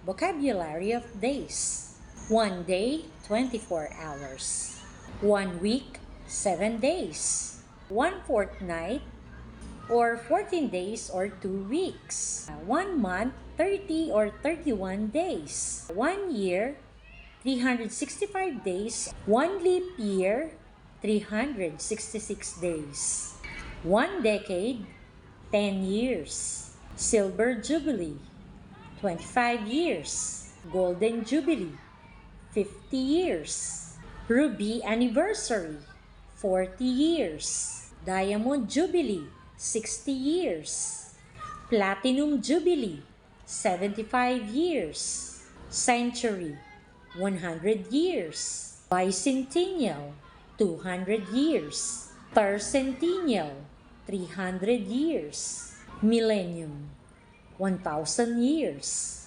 Vocabulary of days. 1 day, 24 hours. 1 week, 7 days. 1 fortnight, or 14 days or 2 weeks. 1 month, 30 or 31 days. 1 year, 365 days. 1 leap year, 366 days. 1 decade, 10 years. Silver Jubilee, 25 years. Golden Jubilee, 50 years. Ruby Anniversary, 40 years. Diamond Jubilee, 60 years. Platinum Jubilee, 75 years. Century, 100 years. Bicentennial, 200 years. Tercentennial, 300 years. Millennium, 1,000 years.